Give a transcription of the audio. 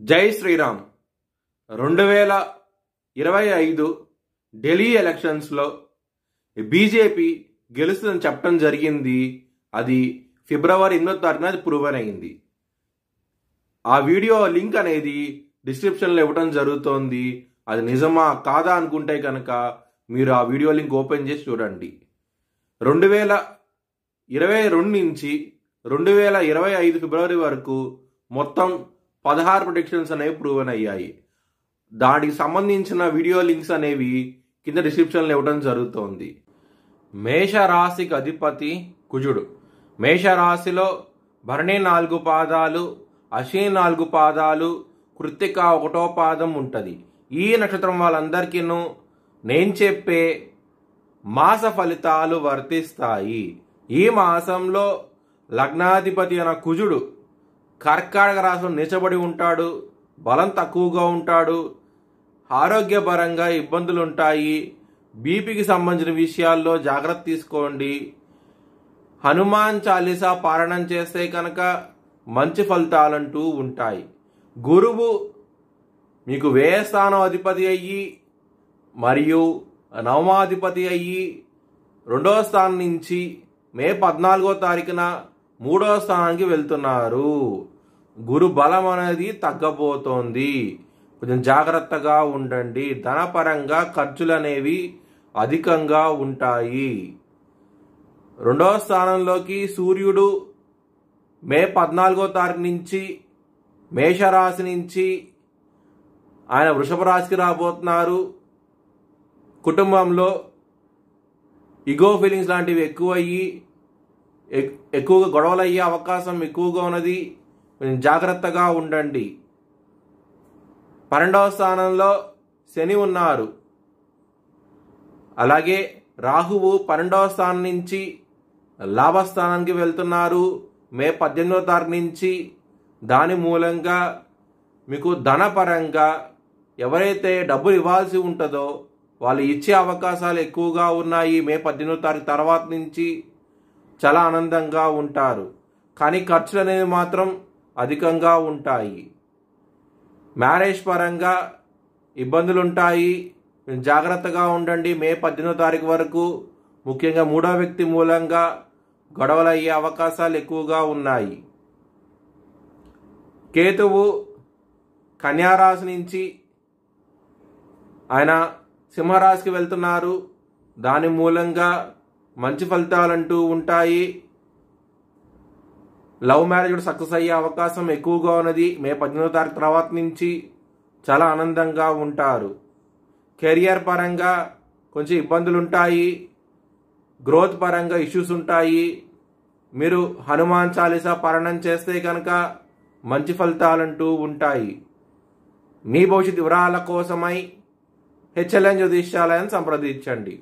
జై శ్రీరామ్. 2025 ఢిల్లీ ఎలక్షన్స్లో బీజేపీ గెలుస్తుందని చెప్పడం జరిగింది. అది ఫిబ్రవరి 8వ తారీఖున ప్రూవన్ అయింది. ఆ వీడియో లింక్ అనేది డిస్క్రిప్షన్లో ఇవ్వడం జరుగుతోంది. అది నిజమా కాదా అనుకుంటే కనుక మీరు ఆ వీడియో లింక్ ఓపెన్ చేసి చూడండి. 2022 నుంచి 2025 ఫిబ్రవరి వరకు మొత్తం 16 ప్రొడిక్షన్స్ అనేవి ప్రూవన్ అయ్యాయి. దానికి సంబంధించిన వీడియో లింక్స్ అనేవి కింద డిస్క్రిప్షన్లో ఇవ్వడం జరుగుతోంది. మేషరాశికి అధిపతి కుజుడు. మేషరాశిలో భరణి 4 పాదాలు, అశ్విని 4 పాదాలు, కృత్తిక 1వ పాదం ఉంటుంది. ఈ నక్షత్రం వాళ్ళందరికీ నేను చెప్పే మాస ఫలితాలు వర్తిస్తాయి. ఈ మాసంలో లగ్నాధిపతి అయిన కుజుడు కర్కాటక రాశిలో నిలబడి ఉంటాడు. బలం తక్కువగా ఉంటాడు. ఆరోగ్యపరంగా ఇబ్బందులు ఉంటాయి. బీపీకి సంబంధించిన విషయాల్లో జాగ్రత్త తీసుకోండి. హనుమాన్ చాలీసా పారాయణం చేస్తే కనుక మంచి ఫలితాలంటూ ఉంటాయి. గురువు మీకు వ్యయస్థానం అధిపతి అయ్యి మరియు నవమాధిపతి అయ్యి 2వ స్థానం నుంచి మే 14వ తారీఖున 3వ స్థానానికి వెళ్తున్నారు. గురు బలం అనేది తగ్గబోతోంది. కొంచెం జాగ్రత్తగా ఉండండి. ధనపరంగా ఖర్చులు అనేవి అధికంగా ఉంటాయి. 2వ స్థానంలోకి సూర్యుడు మే 14వ తారీఖు నుంచి మేషరాశి నుంచి ఆయన వృషభ రాశికి రాబోతున్నారు. కుటుంబంలో ఇగో ఫీలింగ్స్ లాంటివి ఎక్కువగా గొడవలు అయ్యే అవకాశం ఎక్కువగా ఉన్నది. కొంచెం జాగ్రత్తగా ఉండండి. 12వ స్థానంలో శని ఉన్నారు. అలాగే రాహువు 12వ స్థానం నుంచి లాభస్థానానికి వెళ్తున్నారు మే 18వ తారీఖు నుంచి. దాని మూలంగా మీకు ధనపరంగా ఎవరైతే డబ్బులు ఇవ్వాల్సి ఉంటుందో వాళ్ళు ఇచ్చే అవకాశాలు ఎక్కువగా ఉన్నాయి. మే 18వ తారీఖు తర్వాత నుంచి చాలా ఆనందంగా ఉంటారు. కానీ ఖర్చులు అనేవి మాత్రం అధికంగా ఉంటాయి. మ్యారేజ్ పరంగా ఇబ్బందులు ఉంటాయి. జాగ్రత్తగా ఉండండి. మే 18వ తారీఖు వరకు ముఖ్యంగా 3వ వ్యక్తి మూలంగా గొడవలు అయ్యే అవకాశాలు ఎక్కువగా ఉన్నాయి. కేతువు కన్యారాశి నుంచి ఆయన సింహరాశికి వెళ్తున్నారు. దాని మూలంగా మంచి ఫలితాలంటూ ఉంటాయి. లవ్ మ్యారేజ్ కూడా సక్సెస్ అయ్యే అవకాశం ఎక్కువగా ఉన్నది. మే 18వ తారీఖు తర్వాత నుంచి చాలా ఆనందంగా ఉంటారు. కెరియర్ పరంగా కొంచెం ఇబ్బందులు ఉంటాయి. గ్రోత్ పరంగా ఇష్యూస్ ఉంటాయి. మీరు హనుమాన్ చాలీసా పారాయణం చేస్తే కనుక మంచి ఫలితాలంటూ ఉంటాయి. మీ భవిష్యత్ వివరాల కోసమై హెచ్ఎల్ఎన్ జ్యోతిష్యాలయాన్ని సంప్రదించండి.